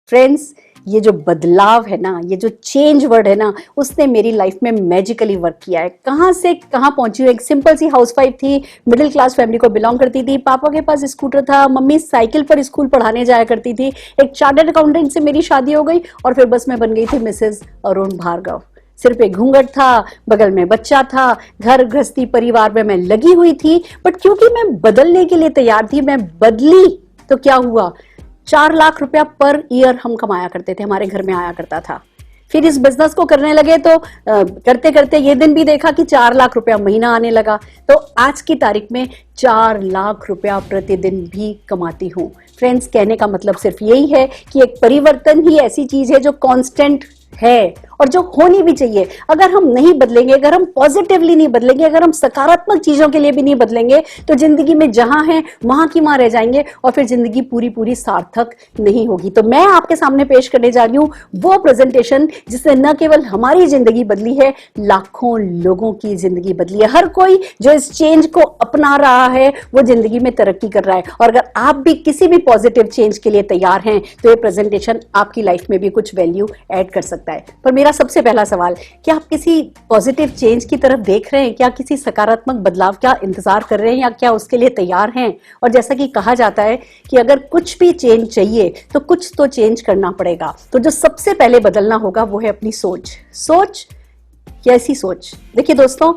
Friends, ये जो बदलाव है ना, ये जो चेंज वर्ड है ना, उसने मेरी लाइफ में मैजिकली वर्क किया है। कहाँ से कहाँ पहुंची हूँ। एक सिंपल सी हाउसवाइफ थी, मिडिल क्लास फैमिली को बिलोंग करती थी, पापा के पास स्कूटर था, मम्मी साइकिल पर स्कूल पढ़ाने जाया करती थी। एक चार्टर्ड अकाउंटेंट से मेरी शादी हो गई और फिर बस मैं बन गई थी मिसेज अरुण भार्गव। सिर पे घूंघट था, बगल में बच्चा था, घर गृहस्थी परिवार में मैं लगी हुई थी। बट क्योंकि मैं बदलने के लिए तैयार थी, मैं बदली। तो क्या हुआ, 4 लाख रुपया पर ईयर हम कमाया करते थे, हमारे घर में आया करता था। फिर इस बिजनेस को करने लगे तो करते करते ये दिन भी देखा कि 4 लाख रुपया महीना आने लगा। तो आज की तारीख में 4 लाख रुपया प्रतिदिन भी कमाती हूँ। फ्रेंड्स, कहने का मतलब सिर्फ यही है कि एक परिवर्तन ही ऐसी चीज है जो कांस्टेंट है और जो होनी भी चाहिए। अगर हम नहीं बदलेंगे, अगर हम पॉजिटिवली नहीं बदलेंगे, अगर हम सकारात्मक चीजों के लिए भी नहीं बदलेंगे, तो जिंदगी में जहां हैं वहां की वहां रह जाएंगे और फिर जिंदगी पूरी पूरी सार्थक नहीं होगी। तो मैं आपके सामने पेश करने जा रही हूं वो प्रेजेंटेशन जिसने न केवल हमारी जिंदगी बदली है, लाखों लोगों की जिंदगी बदली है। हर कोई जो इस चेंज को अपना रहा है वो जिंदगी में तरक्की कर रहा है। और अगर आप भी किसी भी पॉजिटिव चेंज के लिए तैयार हैं तो ये प्रेजेंटेशन आपकी लाइफ में भी कुछ वैल्यू ऐड कर सकता है। पर मेरा सबसे पहला सवाल, क्या आप किसी पॉजिटिव चेंज की तरफ देख रहे हैं? क्या किसी सकारात्मक बदलाव का इंतजार कर रहे हैं या क्या उसके लिए तैयार हैं? और जैसा कि कहा जाता है कि अगर कुछ भी चेंज चाहिए तो कुछ तो चेंज करना पड़ेगा। तो जो सबसे पहले बदलना होगा वो है अपनी सोच। सोच, कैसी सोच? देखिए दोस्तों,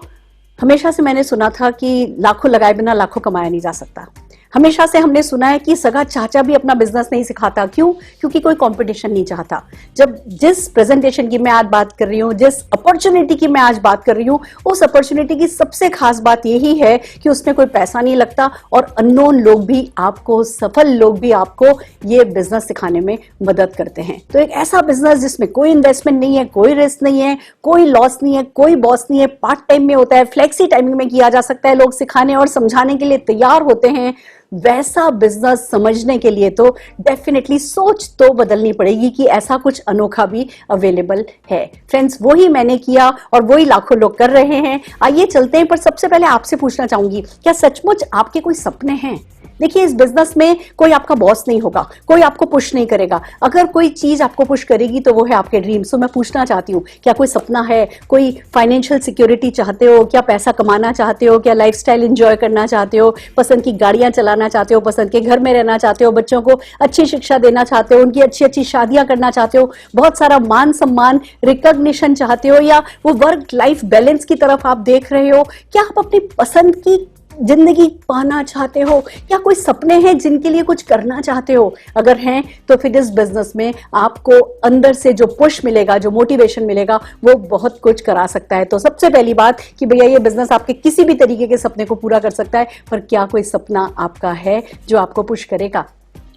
हमेशा से मैंने सुना था कि लाखों लगाए बिना लाखों कमाया नहीं जा सकता। हमेशा से हमने सुना है कि सगा चाचा भी अपना बिजनेस नहीं सिखाता। क्यों? क्योंकि कोई कंपटीशन नहीं चाहता। जब जिस प्रेजेंटेशन की मैं आज बात कर रही हूँ, जिस अपॉर्चुनिटी की मैं आज बात कर रही हूँ, उस अपॉर्चुनिटी की सबसे खास बात यही है कि उसमें कोई पैसा नहीं लगता और अननोन लोग भी आपको, सफल लोग भी आपको ये बिजनेस सिखाने में मदद करते हैं। तो एक ऐसा बिजनेस जिसमें कोई इन्वेस्टमेंट नहीं है, कोई रिस्क नहीं है, कोई लॉस नहीं है, कोई बॉस नहीं है, पार्ट टाइम में होता है, फ्लेक्सी टाइमिंग में किया जा सकता है, लोग सिखाने और समझाने के लिए तैयार होते हैं, वैसा बिजनेस समझने के लिए तो डेफिनेटली सोच तो बदलनी पड़ेगी कि ऐसा कुछ अनोखा भी अवेलेबल है। फ्रेंड्स, वही मैंने किया और वही लाखों लोग कर रहे हैं। आइए चलते हैं, पर सबसे पहले आपसे पूछना चाहूंगी, क्या सचमुच आपके कोई सपने हैं? देखिए, इस बिजनेस में कोई आपका बॉस नहीं होगा, कोई आपको पुश नहीं करेगा। अगर कोई चीज आपको पुश करेगी तो वो है आपके ड्रीम्स। तो मैं पूछना चाहती हूँ, क्या कोई सपना है? कोई फाइनेंशियल सिक्योरिटी चाहते हो? क्या पैसा कमाना चाहते हो? क्या लाइफस्टाइल एंजॉय करना चाहते हो? पसंद की गाड़ियां चलाना चाहते हो? पसंद के घर में रहना चाहते हो? बच्चों को अच्छी शिक्षा देना चाहते हो? उनकी अच्छी अच्छी शादियां करना चाहते हो? बहुत सारा मान सम्मान, रिकॉग्निशन चाहते हो? या वो वर्क लाइफ बैलेंस की तरफ आप देख रहे हो? क्या आप अपनी पसंद की जिंदगी पाना चाहते हो? क्या कोई सपने हैं जिनके लिए कुछ करना चाहते हो? अगर हैं तो फिर इस बिजनेस में आपको अंदर से जो पुश मिलेगा, जो मोटिवेशन मिलेगा, वो बहुत कुछ करा सकता है। तो सबसे पहली बात कि भैया ये बिजनेस आपके किसी भी तरीके के सपने को पूरा कर सकता है, पर क्या कोई सपना आपका है जो आपको पुश करेगा?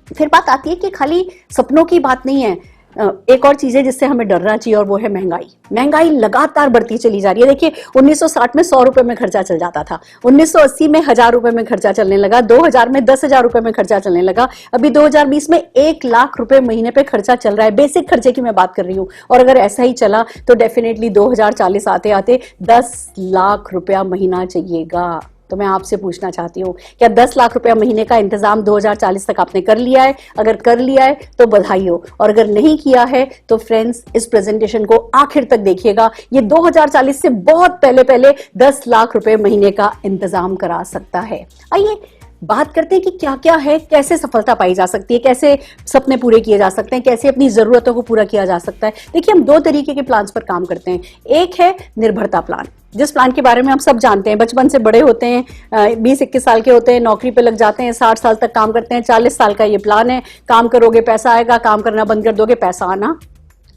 फिर बात आती है कि खाली सपनों की बात नहीं है, एक और चीज है जिससे हमें डरना चाहिए और वो है महंगाई। महंगाई लगातार बढ़ती चली जा रही है। देखिए, 1960 में 100 रुपए में खर्चा चल जाता था, 1980 में 1000 रुपए में खर्चा चलने लगा, 2000 में 10,000 रुपए में खर्चा चलने लगा, अभी 2020 में 1 लाख रुपए महीने पे खर्चा चल रहा है। बेसिक खर्चे की मैं बात कर रही हूँ। और अगर ऐसा ही चला तो डेफिनेटली 2040 आते आते 10 लाख रुपया महीना चाहिएगा। तो मैं आपसे पूछना चाहती हूँ, क्या 10 लाख रुपया महीने का इंतजाम 2040 तक आपने कर लिया है? अगर कर लिया है तो बधाई हो, और अगर नहीं किया है तो फ्रेंड्स, इस प्रेजेंटेशन को आखिर तक देखिएगा। ये 2040 से बहुत पहले पहले 10 लाख रुपए महीने का इंतजाम करा सकता है। आइए बात करते हैं कि क्या क्या है, कैसे सफलता पाई जा सकती है, कैसे सपने पूरे किए जा सकते हैं, कैसे अपनी जरूरतों को पूरा किया जा सकता है। देखिए, हम 2 तरीके के प्लान्स पर काम करते हैं। एक है निर्भरता प्लान, जिस प्लान के बारे में हम सब जानते हैं। बचपन से बड़े होते हैं, 20-21 साल के होते हैं, नौकरी पे लग जाते हैं, 60 साल तक काम करते हैं, 40 साल का ये प्लान है। काम करोगे पैसा आएगा, काम करना बंद कर दोगे पैसा आना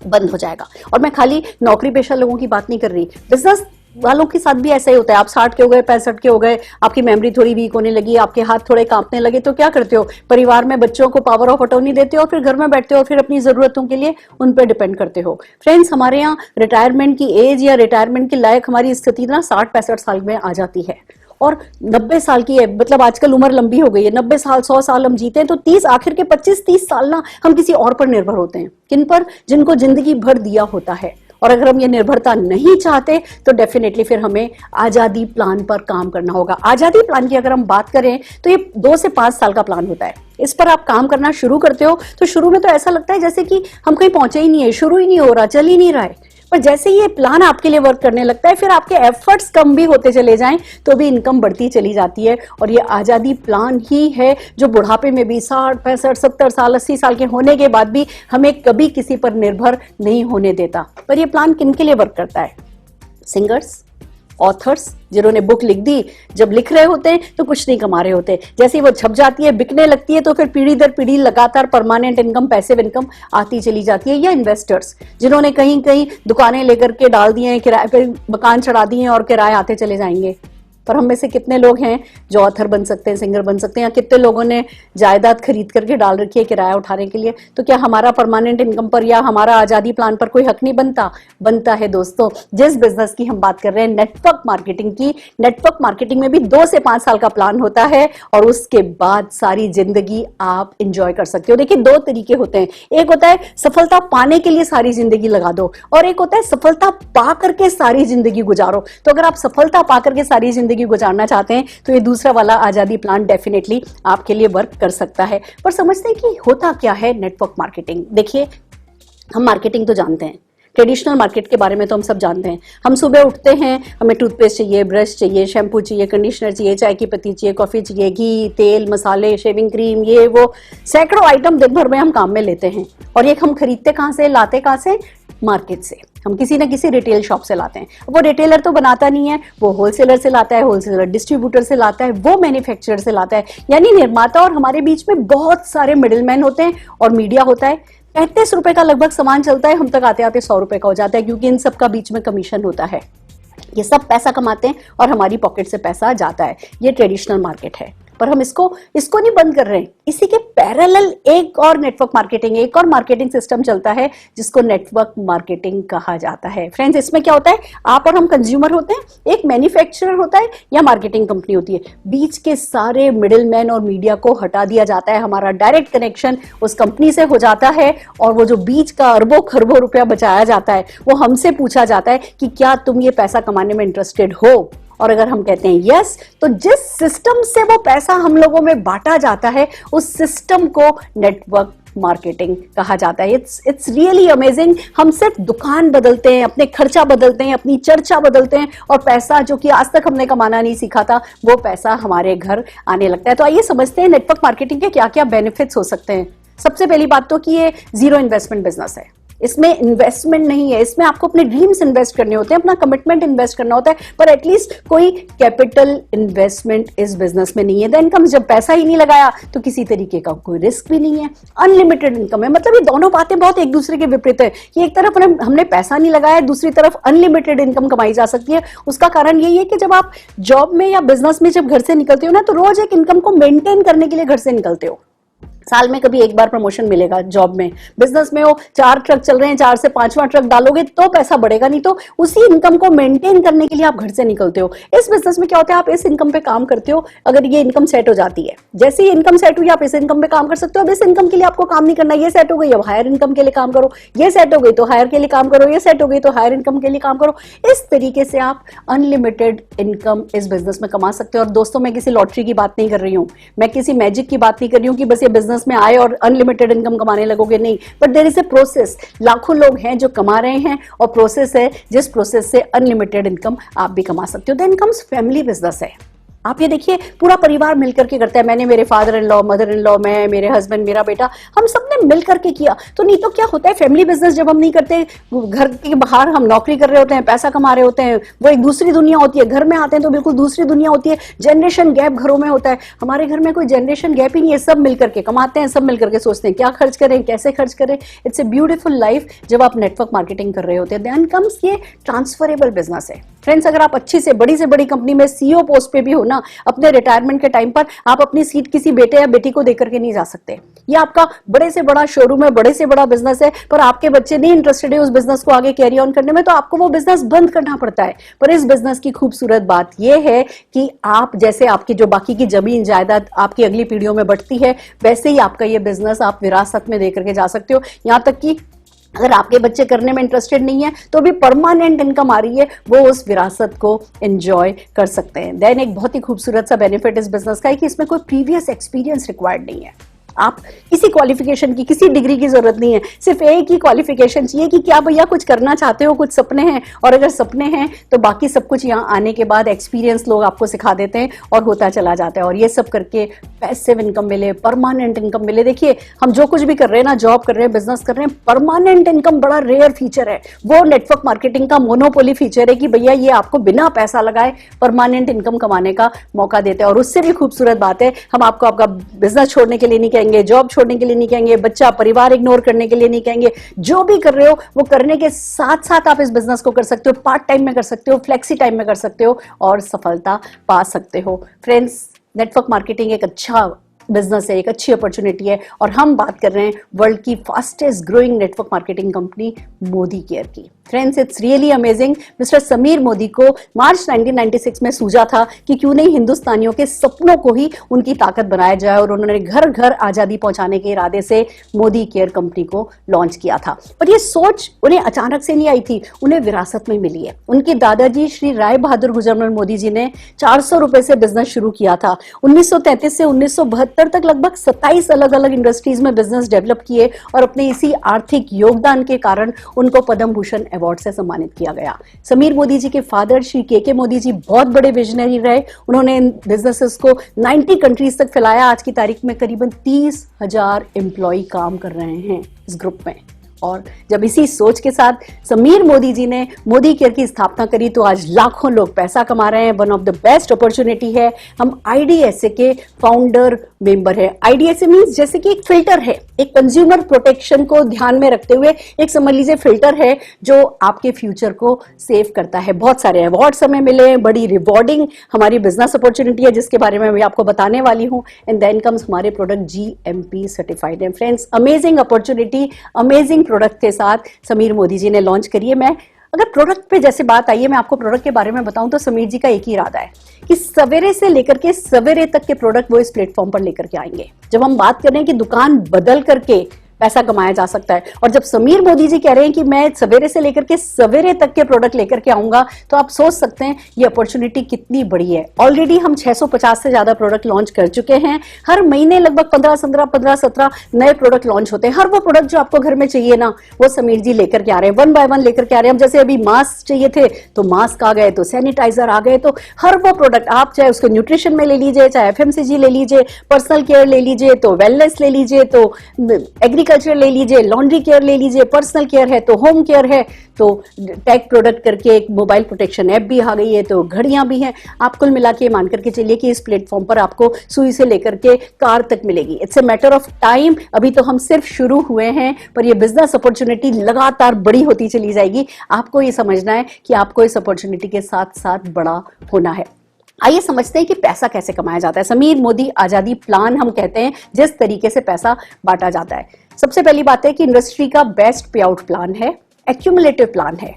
बंद हो जाएगा। और मैं खाली नौकरी पेशा लोगों की बात नहीं कर रही, बिजनेस वालों के साथ भी ऐसा ही होता है। आप 60 के हो गए, 65 के हो गए, आपकी मेमोरी थोड़ी वीक होने लगी, आपके हाथ थोड़े कांपने लगे, तो क्या करते हो? परिवार में बच्चों को पावर ऑफ अटॉर्नी देते हो और फिर घर में बैठते हो और फिर अपनी जरूरतों के लिए उन पर डिपेंड करते हो। फ्रेंड्स, हमारे यहाँ रिटायरमेंट की एज या रिटायरमेंट के लायक हमारी स्थिति ना 60-65 साल में आ जाती है और 90 साल की है। मतलब आजकल उम्र लंबी हो गई है, 90 साल 100 साल हम जीते हैं, तो 30 आखिर के 25-30 साल ना हम किसी और पर निर्भर होते हैं। किन पर? जिनको जिंदगी भर दिया होता है। और अगर हम ये निर्भरता नहीं चाहते तो डेफिनेटली फिर हमें आजादी प्लान पर काम करना होगा। आजादी प्लान की अगर हम बात करें तो ये 2 से 5 साल का प्लान होता है। इस पर आप काम करना शुरू करते हो तो शुरू में तो ऐसा लगता है जैसे कि हम कहीं पहुंचे ही नहीं है, शुरू ही नहीं हो रहा, चल ही नहीं रहा है। पर जैसे ये प्लान आपके लिए वर्क करने लगता है, फिर आपके एफर्ट्स कम भी होते चले जाएं तो भी इनकम बढ़ती चली जाती है। और ये आजादी प्लान ही है जो बुढ़ापे में भी 60, 65, 70 साल, 80 साल के होने के बाद भी हमें कभी किसी पर निर्भर नहीं होने देता। पर ये प्लान किन के लिए वर्क करता है? सिंगर्स, ऑथर्स जिन्होंने बुक लिख दी, जब लिख रहे होते हैं तो कुछ नहीं कमा रहे होते, जैसे ही वो छप जाती है, बिकने लगती है तो फिर पीढ़ी दर पीढ़ी लगातार परमानेंट इनकम, पैसिव इनकम आती चली जाती है। या इन्वेस्टर्स जिन्होंने कहीं कहीं दुकानें लेकर के डाल दिए हैं, किराए पे मकान चढ़ा दिए हैं और किराए आते चले जाएंगे। पर हम में से कितने लोग हैं जो ऑथर बन सकते हैं, सिंगर बन सकते हैं? या कितने लोगों ने जायदाद खरीद करके डाल रखी है किराया उठाने के लिए? तो क्या हमारा परमानेंट इनकम पर या हमारा आजादी प्लान पर कोई हक नहीं बनता? बनता है दोस्तों। जिस बिजनेस की हम बात कर रहे हैं, नेटवर्क मार्केटिंग की, नेटवर्क मार्केटिंग में भी 2 से 5 साल का प्लान होता है और उसके बाद सारी जिंदगी आप इंजॉय कर सकते हो। देखिए 2 तरीके होते हैं, एक होता है सफलता पाने के लिए सारी जिंदगी लगा दो, और एक होता है सफलता पा करके सारी जिंदगी गुजारो। तो अगर आप सफलता पा करके सारी जिंदगी गुजारना चाहते हैं तो ये दूसरा वाला आजादी प्लान डेफिनेटली आपके लिए वर्क कर सकता है। पर समझते हैं कि होता क्या है नेटवर्क मार्केटिंग। देखिए हम मार्केटिंग तो जानते हैं, ट्रेडिशनल मार्केट के बारे में तो हम सब जानते हैं। हम सुबह उठते हैं, हमें टूथपेस्ट चाहिए, ब्रश चाहिए, शैम्पू चाहिए, कंडीशनर चाहिए, चाय की पत्ती चाहिए, कॉफी चाहिए, घी, तेल, मसाले, शेविंग क्रीम, ये वो सैकड़ों आइटम दिन भर में हम काम में लेते हैं। और ये हम खरीदते कहाँ से, लाते कहाँ से? मार्केट से। हम किसी न किसी रिटेल शॉप से लाते हैं। वो रिटेलर तो बनाता नहीं है, वो होलसेलर से लाता है, होलसेलर डिस्ट्रीब्यूटर से लाता है, वो मैन्युफैक्चरर से लाता है। यानी निर्माता और हमारे बीच में बहुत सारे मिडिलमैन होते हैं और मीडिया होता है। 35 रुपए का लगभग सामान चलता है, हम तक आते आते 100 रुपए का हो जाता है, क्योंकि इन सब का बीच में कमीशन होता है। ये सब पैसा कमाते हैं और हमारी पॉकेट से पैसा जाता है। ये ट्रेडिशनल मार्केट है। पर हम इसको नहीं बंद कर रहे हैं। इसी के पैरेलल एक और नेटवर्क मार्केटिंग, एक और मार्केटिंग सिस्टम चलता है जिसको नेटवर्क मार्केटिंग कहा जाता है। फ्रेंड्स, इसमें क्या होता है, आप और हम कंज्यूमर होते हैं, एक मैन्युफैक्चरर होता है या मार्केटिंग कंपनी होती है। बीच के सारे मिडिलमैन और मीडिया को हटा दिया जाता है। हमारा डायरेक्ट कनेक्शन उस कंपनी से हो जाता है और वो जो बीच का अरबों खरबों रुपया बचाया जाता है वो हमसे पूछा जाता है कि क्या तुम ये पैसा कमाने में इंटरेस्टेड हो। और अगर हम कहते हैं यस, तो जिस सिस्टम से वो पैसा हम लोगों में बांटा जाता है उस सिस्टम को नेटवर्क मार्केटिंग कहा जाता है। It's really amazing. हम सिर्फ दुकान बदलते हैं, अपने खर्चा बदलते हैं, अपनी चर्चा बदलते हैं और पैसा जो कि आज तक हमने कमाना नहीं सीखा था वो पैसा हमारे घर आने लगता है। तो आइए समझते हैं नेटवर्क मार्केटिंग के क्या क्या बेनिफिट्स हो सकते हैं। सबसे पहली बात तो कि ये 0 इन्वेस्टमेंट बिजनेस है। इसमें इन्वेस्टमेंट नहीं है, इसमें आपको अपने ड्रीम्स इन्वेस्ट करने होते हैं, अपना कमिटमेंट इन्वेस्ट करना होता है, पर एटलीस्ट कोई कैपिटल इन्वेस्टमेंट इस बिजनेस में नहीं है। द इनकम, जब पैसा ही नहीं लगाया तो किसी तरीके का कोई रिस्क भी नहीं है, अनलिमिटेड इनकम है। मतलब ये दोनों बातें बहुत एक दूसरे के विपरीत है कि एक तरफ हमने पैसा नहीं लगाया, दूसरी तरफ अनलिमिटेड इनकम कमाई जा सकती है। उसका कारण यही है कि जब आप जॉब में या बिजनेस में जब घर से निकलते हो ना, तो रोज एक इनकम को मेंटेन करने के लिए घर से निकलते हो। साल में कभी एक बार प्रमोशन मिलेगा जॉब में, बिजनेस में वो 4 ट्रक चल रहे हैं, 4 से 5वां ट्रक डालोगे तो पैसा बढ़ेगा, नहीं तो उसी इनकम को मेंटेन करने के लिए आप घर से निकलते हो। इस बिजनेस में क्या होता है, आप इस इनकम पे काम करते हो, अगर ये इनकम सेट हो जाती है, जैसे ही इनकम सेट हुई आप इस इनकम पे काम कर सकते हो। अब इस इनकम के लिए आपको काम नहीं करना, ये सेट हो गई अब हायर इनकम के लिए काम करो, ये सेट हो गई तो हायर के लिए काम करो, ये सेट हो गई तो हायर इनकम के लिए काम करो। इस तरीके से आप अनलिमिटेड इनकम इस बिजनेस में कमा सकते हो। और दोस्तों, मैं किसी लॉटरी की बात नहीं कर रही हूँ, मैं किसी मैजिक की बात नहीं कर रही हूँ कि बस ये बिजनेस में आए और अनलिमिटेड इनकम कमाने लगोगे, नहीं। But there is a process. लाखों लोग हैं जो कमा रहे हैं और प्रोसेस है जिस प्रोसेस से अनलिमिटेड इनकम आप भी कमा सकते हो। देन कम्स फैमिली बिजनेस है। आप ये देखिए, पूरा परिवार मिलकर के करता है। मैंने, मेरे father in law, mother in law, मैं, मेरे हस्बैंड, मेरा बेटा, हम सब ने मिलकर के किया। तो नहीं तो क्या होता है, फैमिली बिजनेस जब हम नहीं करते, घर के बाहर हम नौकरी कर रहे होते हैं, पैसा कमा रहे होते हैं, वो एक दूसरी दुनिया होती है। घर में आते हैं तो बिल्कुल दूसरी दुनिया होती है। जनरेशन गैप घरों में होता है। हमारे घर में कोई जनरेशन गैप ही नहीं है, सब मिलकर के कमाते हैं, सब मिलकर के सोचते हैं क्या खर्च करें, कैसे खर्च करें। इट्स ए ब्यूटीफुल लाइफ जब आप नेटवर्क मार्केटिंग कर रहे होते हैं। देन कम्स ये ट्रांसफरेबल बिजनेस है। फ्रेंड्स, अगर आप अच्छी से बड़ी कंपनी में सीईओ पोस्ट पे भी हो ना, अपने रिटायरमेंट के टाइम पर आप अपनी सीट किसी बेटे या बेटी को देकर के नहीं जा सकते। ये आपका बड़े से बड़ा शोरूम है, बड़े से बड़ा बिजनेस है, पर आपके बच्चे नहीं इंटरेस्टेड है उस बिजनेस को आगे कैरी ऑन करने में, तो आपको वो बिजनेस बंद करना पड़ता है। पर इस बिजनेस की खूबसूरत बात यह है कि आप, जैसे आपकी जो बाकी की जमीन जायदाद आपकी अगली पीढ़ियों में बढ़ती है, वैसे ही आपका ये बिजनेस आप विरासत में देकर के जा सकते हो। यहां तक कि अगर आपके बच्चे करने में इंटरेस्टेड नहीं है तो भी परमानेंट इनकम आ रही है, वो उस विरासत को एंजॉय कर सकते हैं। देन एक बहुत ही खूबसूरत सा बेनिफिट इस बिजनेस का है कि इसमें कोई प्रीवियस एक्सपीरियंस रिक्वायर्ड नहीं है। आप किसी क्वालिफिकेशन की, किसी डिग्री की जरूरत नहीं है, सिर्फ एक ही क्वालिफिकेशन चाहिए कि क्या भैया कुछ करना चाहते हो, कुछ सपने हैं, और अगर सपने हैं तो बाकी सब कुछ यहाँ आने के बाद एक्सपीरियंस लोग आपको सिखा देते हैं और होता चला जाता है। और ये सब करके पैसिव इनकम मिले, परमानेंट इनकम मिले। देखिए हम जो कुछ भी कर रहे हैं ना, जॉब कर रहे हैं, बिजनेस कर रहे हैं, परमानेंट इनकम बड़ा रेयर फीचर है। वो नेटवर्क मार्केटिंग का मोनोपोली फीचर है कि भैया ये आपको बिना पैसा लगाए परमानेंट इनकम कमाने का मौका देते हैं। और उससे भी खूबसूरत बात है, हम आपको आपका बिजनेस छोड़ने के लिए नहीं कहेंगे, जॉब छोड़ने के लिए नहीं कहेंगे, बच्चा परिवार इग्नोर करने के लिए नहीं कहेंगे। जो भी कर रहे हो वो करने के साथ साथ आप इस बिजनेस को कर सकते हो, पार्ट टाइम में कर सकते हो, फ्लेक्सी टाइम में कर सकते हो और सफलता पा सकते हो। फ्रेंड्स, नेटवर्क मार्केटिंग एक अच्छा बिजनेस है, एक अच्छी अपॉर्चुनिटी है। और हम बात कर रहे हैं वर्ल्ड की fastest growing network marketing company Modi care की। Friends, it's really amazing. Mister Sameer Modi को मार्च 1996 में सूझा था कि क्यों नहीं हिंदुस्तानियों के सपनों को ही उनकी ताकत बनाया जाए, और उन्होंने घर घर आजादी पहुंचाने के इरादे से मोदी केयर कंपनी को लॉन्च किया था। पर यह सोच उन्हें अचानक से नहीं आई थी, उन्हें विरासत में मिली है। उनके दादाजी श्री राय बहादुर गुजरमल मोदी जी ने 400 रुपए से बिजनेस शुरू किया था। 1933 से 1972 तक लगभग 27 अलग अलग इंडस्ट्रीज में बिजनेस डेवलप किए, और अपने इसी आर्थिक योगदान के कारण उनको पद्म भूषण अवार्ड से सम्मानित किया गया। समीर मोदी जी के फादर श्री के मोदी जी बहुत बड़े विजनरी रहे। उन्होंने इन बिजनेसेस को 90 कंट्रीज तक फैलाया। आज की तारीख में करीबन 30,000 एम्प्लॉय काम कर रहे हैं इस ग्रुप में। और जब इसी सोच के साथ समीर मोदी जी ने मोदी केयर की स्थापना करी तो आज लाखों लोग पैसा कमा रहे हैं। One of the best opportunity है। हम आईडीएसए के फाउंडर मेंबर है। आईडीएसए मींस जैसे कि एक फिल्टर है, एक कंज्यूमर प्रोटेक्शन को ध्यान में रखते हुए एक समझ लीजिए फिल्टर है जो आपके फ्यूचर को सेव करता है। बहुत सारे अवार्ड्स हमें मिले हैं, बड़ी रिवॉर्डिंग हमारी बिजनेस अपॉर्चुनिटी है जिसके बारे में मैं आपको बताने वाली हूं। एंड देन कम्स हमारे प्रोडक्ट जीएमपी सर्टिफाइड है। Friends, amazing opportunity, amazing product के साथ समीर मोदी जी ने लॉन्च करी है। मैं अगर प्रोडक्ट पे जैसे बात आई है, मैं आपको प्रोडक्ट के बारे में बताऊं तो समीर जी का एक ही इरादा है कि सवेरे से लेकर के सवेरे तक के प्रोडक्ट वो इस प्लेटफॉर्म पर लेकर के आएंगे। जब हम बात कर रहे हैं कि दुकान बदल करके पैसा कमाया जा सकता है, और जब समीर मोदी जी कह रहे हैं कि मैं सवेरे से लेकर के सवेरे तक के प्रोडक्ट लेकर के आऊंगा, तो आप सोच सकते हैं ये अपॉर्चुनिटी कितनी बड़ी है। ऑलरेडी हम 650 से ज्यादा प्रोडक्ट लॉन्च कर चुके हैं। हर महीने लगभग 15-17 नए प्रोडक्ट लॉन्च होते हैं। हर वो प्रोडक्ट जो आपको घर में चाहिए ना, वो समीर जी लेकर के आ रहे हैं, वन बाय वन लेकर के आ रहे हैं। जैसे अभी मास्क चाहिए थे तो मास्क आ गए, तो सैनिटाइजर आ गए, तो हर वो प्रोडक्ट आप चाहे उसको न्यूट्रिशन में ले लीजिए, चाहे एफएमसीजी ले लीजिए, पर्सनल केयर ले लीजिए, तो वेलनेस ले लीजिए, तो एग्रीकल्चर ले लीजिए, लॉन्ड्री केयर ले लीजिए, पर्सनल केयर है तो होम केयर है, तो टेक प्रोडक्ट करके एक मोबाइल प्रोटेक्शन ऐप भी आ गई है, तो घड़ियां भी हैं। आप कुल मिला के मान करके चलिए कि इस प्लेटफॉर्म पर आपको सुई से लेकर के कार तक मिलेगी। It's a matter of time. अभी तो हम सिर्फ शुरू हुए हैं, पर ये बिजनेस अपॉर्चुनिटी लगातार बड़ी होती चली जाएगी। आपको ये समझना है कि आपको इस अपॉर्चुनिटी के साथ साथ बड़ा होना है। आइए समझते हैं कि पैसा कैसे कमाया जाता है। समीर मोदी आजादी प्लान हम कहते हैं जिस तरीके से पैसा बांटा जाता है। सबसे पहली बात है कि इंडस्ट्री का बेस्ट पे आउट प्लान है, एक्यूमुलेटिव प्लान है।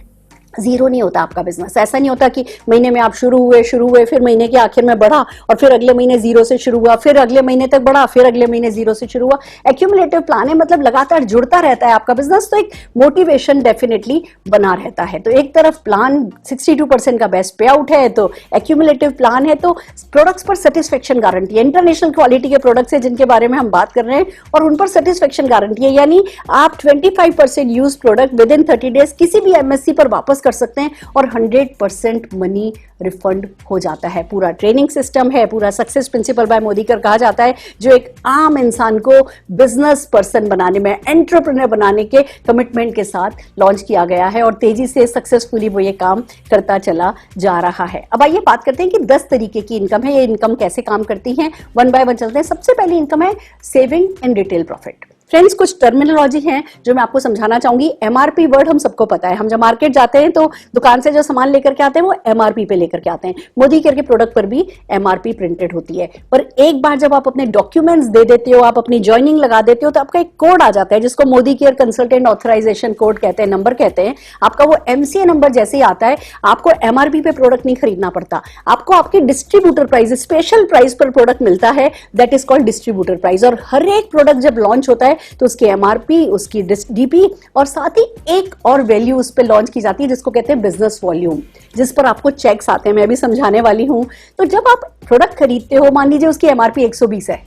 जीरो नहीं होता आपका बिजनेस। ऐसा नहीं होता कि महीने में आप शुरू हुए फिर महीने के आखिर में बढ़ा और फिर अगले महीने जीरो से शुरू हुआ, फिर अगले महीने तक बढ़ा, फिर अगले महीने जीरो से शुरू हुआ। एक्यूमुलेटिव प्लान है, मतलब लगातार जुड़ता रहता है आपका बिजनेस, तो एक मोटिवेशन डेफिनेटली बना रहता है। तो एक तरफ प्लान 62% का बेस्ट पे आउट है, तो एक्यूमुलेटिव प्लान है, तो प्रोडक्ट्स पर सेटिस्फेक्शन गारंटी है। इंटरनेशनल क्वालिटी के प्रोडक्ट्स है जिनके बारे में हम बात कर रहे हैं और उन पर सेटिस्फेक्शन गारंटी है। यानी आप 25% use product with in 30 days किसी भी एमएससी पर वापस कर सकते हैं और 100% मनी रिफंड हो जाता है। पूरा ट्रेनिंग सिस्टम है, पूरा सक्सेस प्रिंसिपल बाय मोदी कर कहा जाता है, जो एक आम इंसान को बिजनेस पर्सन बनाने में, एंटरप्रेन्योर बनाने के कमिटमेंट के साथ लॉन्च किया गया है और तेजी से सक्सेसफुली वो ये काम करता चला जा रहा है। अब आइए बात करते हैं कि 10 तरीके की इनकम है, ये इनकम कैसे काम करती है, वन बाय वन चलते हैं। सबसे पहली इनकम है saving and retail profit. Friends, कुछ टर्मिनोलॉजी है जो मैं आपको समझाना चाहूंगी। एमआरपी वर्ड हम सबको पता है। हम जब मार्केट जाते हैं तो दुकान से जो सामान लेकर के आते हैं वो एमआरपी पे लेकर के आते हैं। मोदी केयर के प्रोडक्ट पर भी एमआरपी प्रिंटेड होती है, पर एक बार जब आप अपने डॉक्यूमेंट्स दे देते हो, आप अपनी ज्वाइनिंग लगा देते हो, तो आपका एक कोड आ जाता है जिसको Modi care consultant authorisation code कहते हैं, नंबर कहते हैं। आपका वो एमसीए नंबर जैसे ही आता है, आपको एमआरपी पे प्रोडक्ट नहीं खरीदना पड़ता, आपको आपकी डिस्ट्रीब्यूटर प्राइस, स्पेशल प्राइस पर प्रोडक्ट मिलता है, that is called distributor price. और हर एक प्रोडक्ट जब लॉन्च होता है है तो उसकी एमआरपी, उसकी डीपी और साथ ही एक और वैल्यू उस पर लॉन्च की जाती है जिसको कहते हैं बिजनेस वॉल्यूम, जिस पर आपको चेक्स आते हैं। मैं अभी समझाने वाली हूं। तो जब आप प्रोडक्ट खरीदते हो, मान लीजिए उसकी एमआरपी 120 है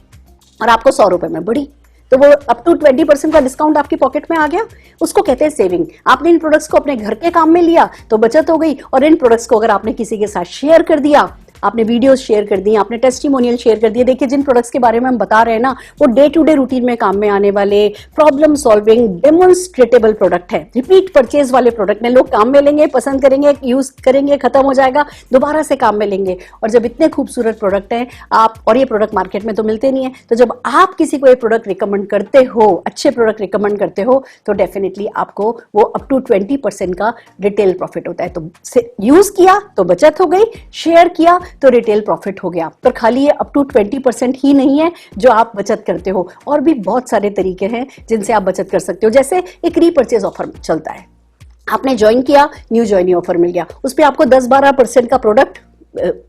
और आपको 100 रुपए में पड़ी, तो वो अप टू 20% का डिस्काउंट आपकी पॉकेट में आ गया, उसको कहते हैं सेविंग। आपने इन प्रोडक्ट्स को अपने घर के काम में लिया तो बचत हो गई, और इन प्रोडक्ट्स को अगर आपने किसी के साथ शेयर कर दिया, आपने वीडियोस शेयर कर दी, आपने टेस्टिमोनियल शेयर कर दिए। देखिए जिन प्रोडक्ट्स के बारे में हम बता रहे हैं ना, वो डे टू डे रूटीन में काम में आने वाले प्रॉब्लम सॉल्विंग डेमोन्स्ट्रेटेबल प्रोडक्ट है, रिपीट परचेज वाले प्रोडक्ट हैं। लोग काम में लेंगे, पसंद करेंगे, यूज करेंगे, खत्म हो जाएगा, दोबारा से काम में लेंगे। और जब इतने खूबसूरत प्रोडक्ट हैं आप, और ये प्रोडक्ट मार्केट में तो मिलते नहीं है, तो जब आप किसी को एक प्रोडक्ट रिकमेंड करते हो, अच्छे प्रोडक्ट रिकमेंड करते हो, तो डेफिनेटली आपको वो अप टू 20% का रिटेल प्रॉफिट होता है। तो यूज किया तो बचत हो गई, शेयर किया तो रिटेल प्रॉफिट हो गया। पर खाली ये अप टू 20% ही नहीं है जो आप बचत करते हो, और भी बहुत सारे तरीके हैं जिनसे आप बचत कर सकते हो। जैसे एक रीपर्चेज ऑफर चलता है, आपने ज्वाइन किया, न्यू ज्वाइनिंग ऑफर मिल गया, उस पर आपको 10-12% का प्रोडक्ट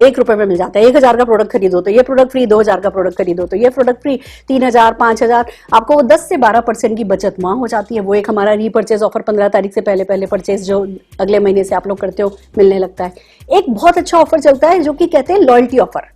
1 रुपए में मिल जाता है। 1000 का प्रोडक्ट खरीदो तो ये प्रोडक्ट फ्री, 2000 का प्रोडक्ट खरीदो तो ये प्रोडक्ट फ्री, 3000, 5000, आपको 10 से 12% की बचत वहां हो जाती है। वो एक हमारा रीपर्चेज ऑफर 15 तारीख से पहले परचेज जो अगले महीने से आप लोग करते हो मिलने लगता है। एक बहुत अच्छा ऑफर चलता है जो कि कहते हैं लॉयल्टी ऑफर।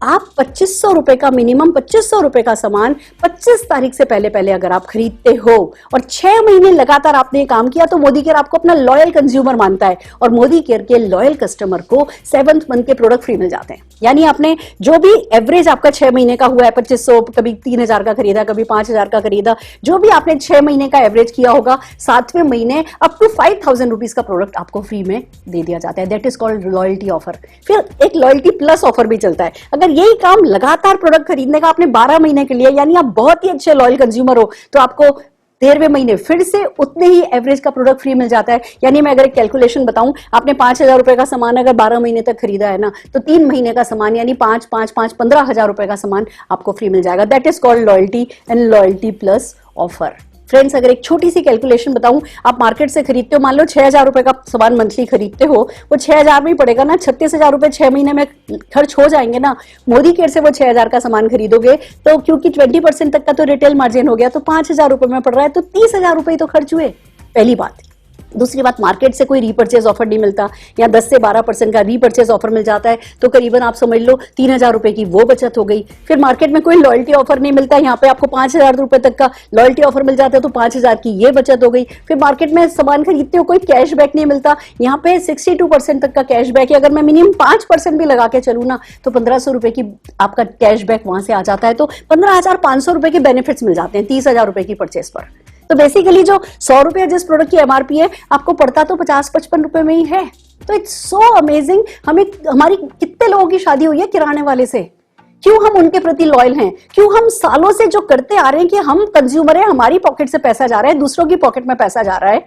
आप 2500 रुपए का, मिनिमम 2500 रुपए का सामान 25 तारीख से पहले अगर आप खरीदते हो और 6 महीने लगातार आपने ये काम किया, तो मोदी केयर आपको अपना लॉयल कंज्यूमर मानता है, और मोदी केयर के लॉयल कस्टमर को 7th मंथ के प्रोडक्ट फ्री मिल जाते हैं। यानी आपने जो भी एवरेज आपका 6 महीने का हुआ है, 2500, कभी 3000 का खरीदा, कभी 5000 का खरीदा, जो भी आपने 6 महीने का एवरेज किया होगा, 7वें महीने अप टू 5000 रुपीज का प्रोडक्ट आपको फ्री में दे दिया जाता है। That is called loyalty offer. फिर एक लॉयल्टी प्लस ऑफर भी चलता है। अगर यही काम लगातार प्रोडक्ट खरीदने का आपने 12 महीने के लिए, यानी आप बहुत ही अच्छे लॉयल कंज्यूमर हो, तो आपको 13वें महीने फिर से उतने ही एवरेज का प्रोडक्ट फ्री मिल जाता है। यानी मैं अगर एक कैलकुलेशन बताऊं, आपने 5000 रुपए का सामान अगर 12 महीने तक खरीदा है ना, तो 3 महीने का सामान यानी 15,000 रुपए का सामान आपको फ्री मिल जाएगा। That is called loyalty and loyalty plus offer. Friends, अगर एक छोटी सी कैलकुलेशन बताऊं, आप मार्केट से खरीदते हो, मान लो 6000 रुपए का सामान मंथली खरीदते हो, वो 6000 में ही पड़ेगा ना, 36,000 रुपए 6 महीने में खर्च हो जाएंगे ना। मोदी केयर से वो 6000 का सामान खरीदोगे तो क्योंकि 20% तक का तो रिटेल मार्जिन हो गया, तो 5000 रुपए में पड़ रहा है, तो 30,000 रुपए तो खर्च हुए। पहली बात। दूसरी बात, मार्केट से कोई रीपर्चेज ऑफर नहीं मिलता, या 10 से 12% का रीपर्चेज ऑफर मिल जाता है, तो करीबन आप समझ लो 3000 रुपए की वो बचत हो गई। फिर मार्केट में कोई लॉयल्टी ऑफर नहीं मिलता, यहाँ पे आपको 5000 रुपए तक का लॉयल्टी ऑफर मिल जाता है, तो 5000 की ये बचत हो गई। फिर मार्केट में सामान खरीदते हो, कोई कैशबैक नहीं मिलता, यहाँ पे 62% तक का कैशबैक है। अगर मैं मिनिमम 5% भी लगा के चलूँ ना, तो 1500 रुपए की आपका कैशबैक वहां से आ जाता है, तो 15,500 रुपए के बेनिफिट्स मिल जाते हैं 30,000 रुपए की परचेस पर। तो बेसिकली जो 100 रुपया जिस प्रोडक्ट की एमआरपी है, आपको पड़ता तो 50-55 रुपए में ही है। तो इट्स सो अमेजिंग। हमारी कितने लोगों की शादी हुई है किराने वाले से? क्यों हम उनके प्रति लॉयल हैं? क्यों हम सालों से जो करते आ रहे हैं कि हम कंज्यूमर हैं, हमारी पॉकेट से पैसा जा रहा है, दूसरों की पॉकेट में पैसा जा रहा है।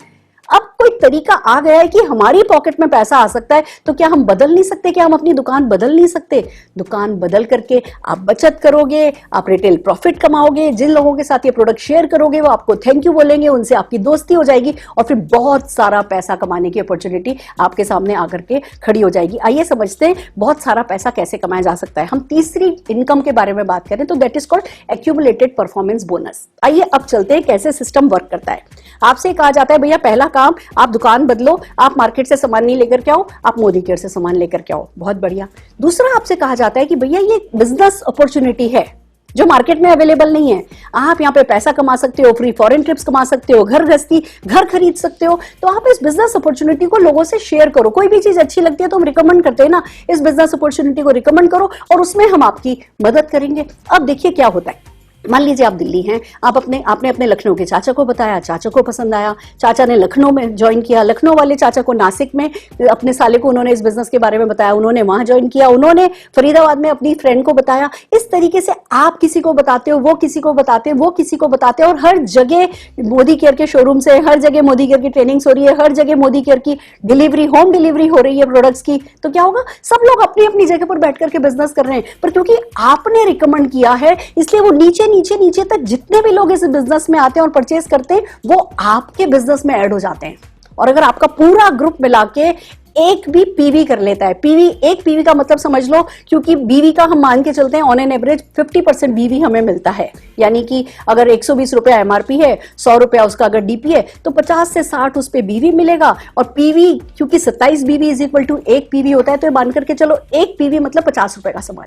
अब कोई तरीका आ गया है कि हमारी पॉकेट में पैसा आ सकता है, तो क्या हम बदल नहीं सकते? क्या हम अपनी दुकान बदल नहीं सकते? दुकान बदल करके आप बचत करोगे, आप रिटेल प्रॉफिट कमाओगे, जिन लोगों के साथ ये प्रोडक्ट शेयर करोगे वो आपको थैंक यू बोलेंगे, उनसे आपकी दोस्ती हो जाएगी, और फिर बहुत सारा पैसा कमाने की अपॉर्चुनिटी आपके सामने आकर के खड़ी हो जाएगी। आइए समझते हैं बहुत सारा पैसा कैसे कमाया जा सकता है। हम तीसरी इनकम के बारे में बात करें तो that is called accumulated performance bonus. आइए अब चलते हैं कैसे सिस्टम वर्क करता है। आपसे कहा जाता है भैया पहला काम, आप दुकान बदलो, आप मार्केट से सामान नहीं लेकर के आओ, आप मोदी केयर से सामान लेकर के आओ। बहुत बढ़िया। दूसरा आपसे कहा जाता है कि भैया ये बिजनेस अपॉर्चुनिटी है जो मार्केट में अवेलेबल नहीं है, आप यहाँ पे पैसा कमा सकते हो, फ्री फॉरेन ट्रिप्स कमा सकते हो, घर गृहस्थी घर खरीद सकते हो। तो आप इस बिजनेस अपॉर्चुनिटी को लोगों से शेयर करो। कोई भी चीज अच्छी लगती है तो हम रिकमेंड करते हैं ना, इस बिजनेस अपॉर्चुनिटी को रिकमेंड करो और उसमें हम आपकी मदद करेंगे। अब देखिए क्या होता है। मान लीजिए आप दिल्ली हैं, आपने अपने लखनऊ के चाचा को बताया, चाचा को पसंद आया, चाचा ने लखनऊ में ज्वाइन किया, लखनऊ वाले चाचा को नासिक में अपने साले को उन्होंने इस बिजनेस के बारे में बताया, उन्होंने वहां ज्वाइन किया, उन्होंने फरीदाबाद में अपनी फ्रेंड को बताया। इस तरीके से आप किसी को बताते हो, वो किसी को बताते हैं, वो किसी को बताते हैं, और हर जगह मोदी केयर के शोरूम से, हर जगह मोदी केयर की ट्रेनिंग्स हो रही है, हर जगह मोदी केयर की डिलीवरी, होम डिलीवरी हो रही है प्रोडक्ट्स की। तो क्या होगा, सब लोग अपनी अपनी जगह पर बैठ करके बिजनेस कर रहे हैं, पर क्योंकि आपने रिकमेंड किया है इसलिए वो नीचे तक जितने भी लोग इस बिजनेस में आते हैं और परचेज करते हैं वो आपके बिजनेस में ऐड हो जाते हैं। और अगर आपका पूरा ग्रुप मिला के एक भी पीवी कर लेता है। पीवी, एक पीवी का मतलब समझ लो, क्योंकि बीवी का हम मान के चलते हैं ऑन एन एवरेज 50% बीवी हमें मिलता है, यानी कि अगर 120 रुपया एमआरपी है, 100 रुपया उसका अगर डीपी है, तो 50 से 60 उस पे बीवी मिलेगा। और पीवी, क्योंकि 27 बीवी इज इक्वल टू एक पीवी होता है, तो मान करके चलो एक पीवी मतलब 50 रुपए का सामान,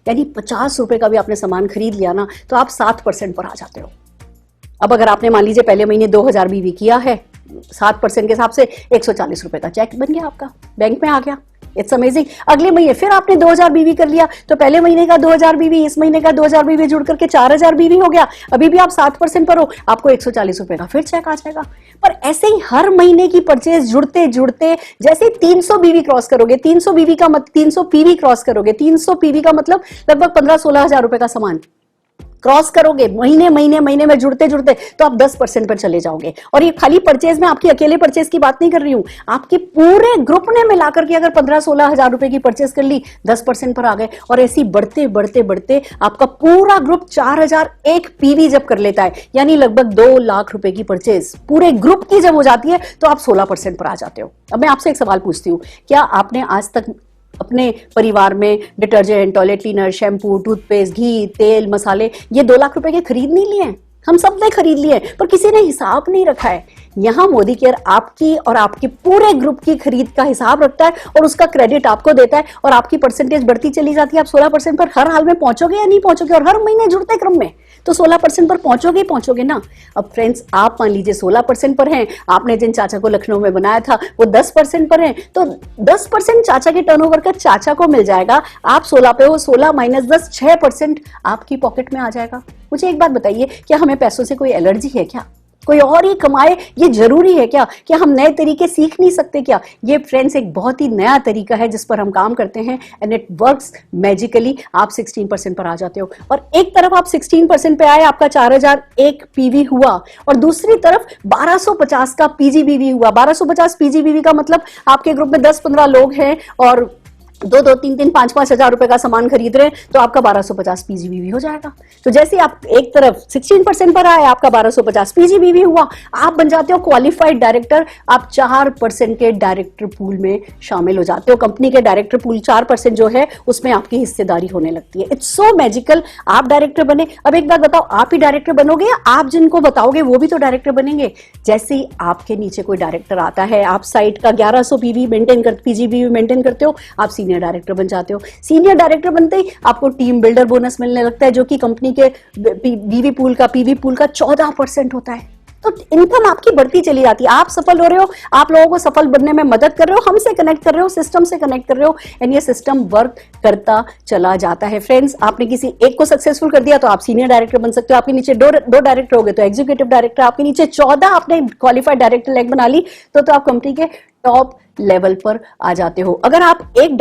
यानी 50 रुपए का भी आपने सामान खरीद लिया ना, तो आप 7% पर आ जाते हो। अब अगर आपने मान लीजिए पहले महीने 2000 बीवी किया है, 7% के हिसाब से 140 रुपए का चेक बन गया, आपका बैंक में आ गया। It's amazing. अगले महीने फिर आपने 2000 बीवी कर लिया, तो पहले महीने का 2000 बीवी, इस महीने का 2000 बीवी जुड़ करके 4000 बीवी हो गया। अभी भी आप 7% पर हो, आपको 140 रुपए का फिर चेक आ जाएगा। पर ऐसे ही हर महीने की परचेज जुड़ते जुड़ते, जैसे 300 बीवी क्रॉस करोगे, 300 बीवी का मतलब 300 पीवी क्रॉस करोगे, 300 पीवी का मतलब लगभग 15-16 हजार रुपए का सामान क्रॉस करोगे, महीने महीने महीने में जुड़ते जुड़ते, तो आप 10% पर चले जाओगे। और ये खाली परचेज में, आपकी अकेले परचेज की बात नहीं कर रही हूं, आपके पूरे ग्रुप ने मिलाकर के अगर 15-16 हजार रुपए की परचेज कर ली, 10% पर आ गए। और ऐसी बढ़ते बढ़ते बढ़ते आपका पूरा ग्रुप 4001 पीवी जब कर लेता है, यानी लगभग 2 लाख रुपए की परचेज पूरे ग्रुप की जब हो जाती है, तो आप 16% पर आ जाते हो। अब मैं आपसे एक सवाल पूछती हूं, क्या आपने आज तक अपने परिवार में detergent, toilet cleaner, shampoo, toothpaste, घी, तेल, मसाले, ये 2 लाख रुपए के खरीद नहीं लिए हैं? हम सब ने खरीद लिए, पर किसी ने हिसाब नहीं रखा है। यहां मोदी केयर आपकी और आपके पूरे ग्रुप की खरीद का हिसाब रखता है और उसका क्रेडिट आपको देता है, और आपकी परसेंटेज बढ़ती चली जाती है। आप 16% पर हर हाल में पहुंचोगे या नहीं पहुंचोगे? और हर महीने जुड़ते क्रम में तो 16% पर पहुंचोगे ही पहुंचोगे ना। अब फ्रेंड्स, आप मान लीजिए 16% पर हैं, आपने जिन चाचा को लखनऊ में बनाया था वो 10% पर हैं, तो 10% चाचा के टर्नओवर का चाचा को मिल जाएगा। आप 16 पे हो, 16 माइनस 10, 6% आपकी पॉकेट में आ जाएगा। मुझे एक बात बताइए, क्या हमें पैसों से कोई एलर्जी है क्या? कोई और ही कमाए ये जरूरी है क्या? क्या हम नए तरीके सीख नहीं सकते क्या? ये फ्रेंड्स एक बहुत ही नया तरीका है जिस पर हम काम करते हैं, एंड इट वर्क्स मैजिकली। आप 16% पर आ जाते हो, और एक तरफ आप 16% पे आए, आपका 4001 पीवी हुआ, और दूसरी तरफ 1250 का पीजीबीवी हुआ। 1250 पीजीबीवी का मतलब आपके ग्रुप में 10-15 लोग हैं और 2-2, 3-3, 5-5 हजार रुपए का सामान खरीद रहे हैं, तो आपका 1250 पीजीबीवी हो जाएगा। तो जैसे आप एक तरफ 16% पर आए, आपका 1250 पीजीबीवी हुआ, आप बन जाते हो क्वालिफाइड डायरेक्टर। आप 4% के डायरेक्टर पूल में शामिल हो जाते हो। कंपनी के डायरेक्टर पूल 4% जो है उसमें आपकी हिस्सेदारी होने लगती है। It's so magical. आप डायरेक्टर बने। अब एक बात बताओ, आप ही डायरेक्टर बनोगे या आप जिनको बताओगे वो भी तो डायरेक्टर बनेंगे? जैसे ही आपके नीचे कोई डायरेक्टर आता है, आप साइट का 1100 पीवी मेंटेन कर पीजीबीवी मेंटेन करते हो, आप सीनियर डायरेक्टर बन जाते हो। सीनियर डायरेक्टर बनते ही आपको टीम बिल्डर बोनस मिलने लगता है, जो कि कंपनी के पीवी पूल का 14% होता है। तो इनकम आपकी बढ़ती चली जाती है। आप सफल हो रहे हो, आप लोगों को सफल बनने में मदद कर रहे हो, हमसे कनेक्ट कर रहे हो, सिस्टम से कनेक्ट कर रहे हो, एंड ये सिस्टम वर्क करता चला जाता है। फ्रेंड्स, आपने किसी एक को सक्सेसफुल कर दिया तो आप सीनियर डायरेक्टर बन सकते हो। आपके नीचे दो डायरेक्टर हो गए तो एग्जीक्यूटिव डायरेक्टर, आपके नीचे 14 आपने क्वालिफाइड डायरेक्टर लैग बना ली तो आप कंपनी के टॉप लेवल पर आ जाते हो। अगर आप एक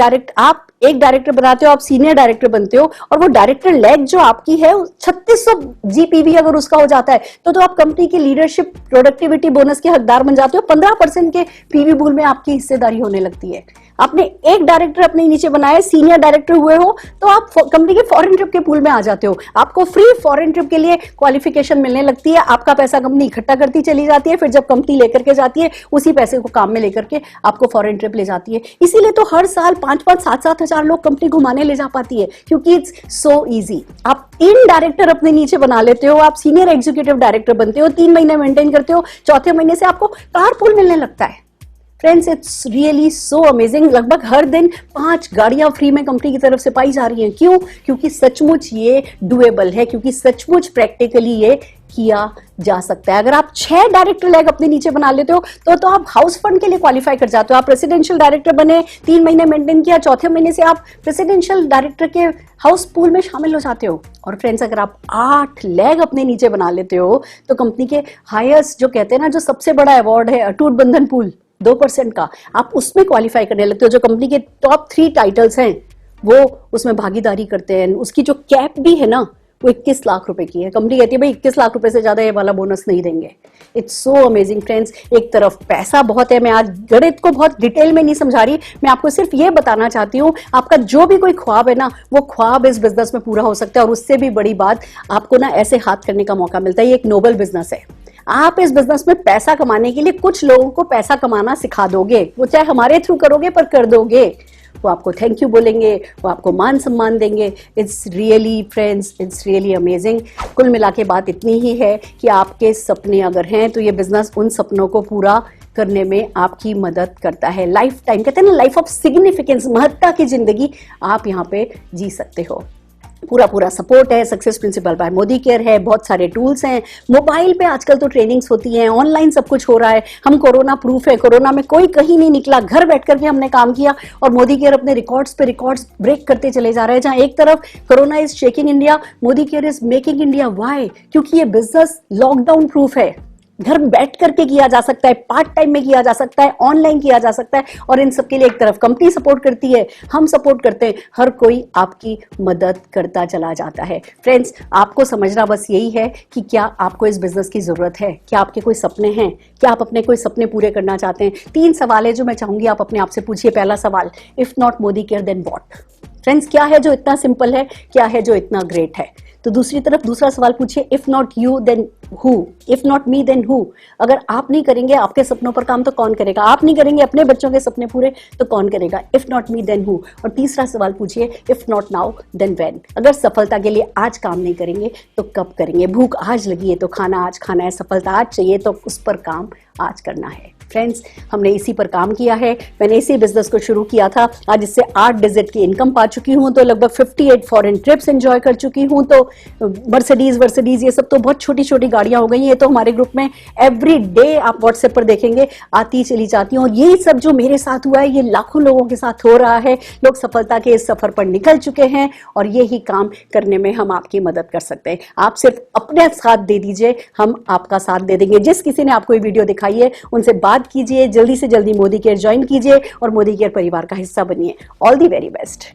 डायरेक्टर बनाते हो, आप सीनियर डायरेक्टर बनते हो, और वो डायरेक्टर लैग जो आपकी है 3600 जीपीवी अगर उसका हो जाता है, तो आप कंपनी की लीडरशिप प्रोडक्टिविटी बोनस के हकदार बन जाते हो। 15% के पीवी पूल में आपकी हिस्सेदारी होने लगती है। आपने एक डायरेक्टर अपने नीचे बनाया, सीनियर डायरेक्टर हुए हो, तो आप कंपनी के फॉरेन ट्रिप के पूल में आ जाते हो। आपको फ्री फॉरेन ट्रिप के लिए क्वालिफिकेशन मिलने लगती है। आपका पैसा कंपनी इकट्ठा करती चली जाती है, फिर जब कंपनी लेकर के जाती है उसी पैसे को काम में लेकर के आपको फॉरेन ट्रिप ले जाती है। इसीलिए तो हर साल 5-5, 7-7 हजार लोग कंपनी घुमाने ले जा पाती है, क्योंकि इट्स सो इजी। आप 3 डायरेक्टर अपने नीचे बना लेते हो, आप सीनियर एग्जीक्यूटिव डायरेक्टर बनते हो, 3 महीने मेंटेन करते हो, चौथे महीने से आपको कार पूल मिलने लगता है। Friends, it's really so amazing. लगभग हर दिन 5 गाड़ियां फ्री में कंपनी की तरफ से पाई जा रही हैं। क्यों? क्योंकि सचमुच ये डुएबल है, क्योंकि सचमुच प्रैक्टिकली ये किया जा सकता है। अगर आप 6 डायरेक्टर लैग अपने नीचे बना लेते हो तो आप हाउस फंड के लिए क्वालिफाई कर जाते हो। आप प्रेसिडेंशियल डायरेक्टर बने, 3 महीने मेंटेन किया, चौथे महीने से आप प्रेसिडेंशियल डायरेक्टर के हाउस पूल में शामिल हो जाते हो। और फ्रेंड्स, अगर आप 8 लैग अपने नीचे बना लेते हो तो कंपनी के हाईएस्ट जो कहते हैं ना, जो सबसे बड़ा अवार्ड है अटूट बंधन पूल 2% का, आप उसमें क्वालिफाई करने लगते हो। जो कंपनी के टॉप 3 टाइटल्स हैं वो उसमें भागीदारी करते हैं। उसकी जो कैप भी है ना, वो 21 लाख रुपए की है। कंपनी कहती है भाई 21 लाख रुपए से ज्यादा ये वाला बोनस नहीं देंगे। It's so amazing friends. एक तरफ पैसा बहुत है, मैं आज गणित को बहुत डिटेल में नहीं समझा रही, मैं आपको सिर्फ ये बताना चाहती हूँ, आपका जो भी कोई ख्वाब है ना, वो ख्वाब इस बिजनेस में पूरा हो सकता है। और उससे भी बड़ी बात, आपको ना ऐसे हाथ करने का मौका मिलता है। ये एक नोबल बिजनेस है। आप इस बिजनेस में पैसा कमाने के लिए कुछ लोगों को पैसा कमाना सिखा दोगे, वो चाहे हमारे थ्रू करोगे पर कर दोगे। वो आपको थैंक यू बोलेंगे, वो आपको मान सम्मान देंगे। It's really friends, it's really amazing. कुल मिला के बात इतनी ही है कि आपके सपने अगर हैं तो ये बिजनेस उन सपनों को पूरा करने में आपकी मदद करता है। लाइफ टाइम, कहते हैं ना, लाइफ ऑफ सिग्निफिकेंस, महत्ता की जिंदगी आप यहाँ पे जी सकते हो। पूरा सपोर्ट है, success principal bye Modi care है, बहुत सारे टूल्स हैं, मोबाइल पे आजकल तो ट्रेनिंग्स होती हैं, ऑनलाइन सब कुछ हो रहा है। हम कोरोना प्रूफ है, कोरोना में कोई कहीं नहीं निकला, घर बैठ करके हमने काम किया और मोदी केयर अपने रिकॉर्ड्स पे रिकॉर्ड्स ब्रेक करते चले जा रहे हैं। जहां एक तरफ corona is shaking India, Modi care is making India. Why? क्योंकि ये बिजनेस लॉकडाउन प्रूफ है, घर बैठ करके किया जा सकता है, पार्ट टाइम में किया जा सकता है, ऑनलाइन किया जा सकता है। और इन सब के लिए एक तरफ कंपनी सपोर्ट करती है, हम सपोर्ट करते हैं, हर कोई आपकी मदद करता चला जाता है। फ्रेंड्स, आपको समझना बस यही है कि क्या आपको इस बिजनेस की जरूरत है, क्या आपके कोई सपने हैं, क्या आप अपने कोई सपने पूरे करना चाहते हैं। 3 सवाल है जो मैं चाहूंगी आप अपने आप से पूछिए। पहला सवाल, if not Modi care then what? Friends, क्या है जो इतना सिंपल है, क्या है जो इतना ग्रेट है? तो दूसरी तरफ दूसरा सवाल पूछिए, if not you then who? If not me then who? अगर आप नहीं करेंगे आपके सपनों पर काम तो कौन करेगा? आप नहीं करेंगे अपने बच्चों के सपने पूरे तो कौन करेगा? If not me then who? और तीसरा सवाल पूछिए, if not now then when? अगर सफलता के लिए आज काम नहीं करेंगे तो कब करेंगे? भूख आज लगी है तो खाना आज खाना है, सफलता आज चाहिए तो उस पर काम आज करना है। फ्रेंड्स, हमने इसी पर काम किया है। मैंने इसी बिजनेस को शुरू किया था, आज इससे 8 डिजिट की इनकम पा चुकी हूं, तो लगभग 58 फॉरेन ट्रिप्स एंजॉय कर चुकी हूं। तो मर्सिडीज ये सब तो बहुत छोटी छोटी गाड़ियां हो गई हैं। तो हमारे ग्रुप में एवरी डे आप व्हाट्सएप पर देखेंगे आती चली जाती हूँ। और यही सब जो मेरे साथ हुआ है ये लाखों लोगों के साथ हो रहा है। लोग सफलता के इस सफर पर निकल चुके हैं और यही काम करने में हम आपकी मदद कर सकते हैं। आप सिर्फ अपने साथ दे दीजिए, हम आपका साथ दे देंगे। जिस किसी ने आपको ये वीडियो दिखाई है उनसे बात कीजिए, जल्दी से जल्दी मोदी केयर ज्वाइन कीजिए और मोदी केयर परिवार का हिस्सा बनिए। All the very best.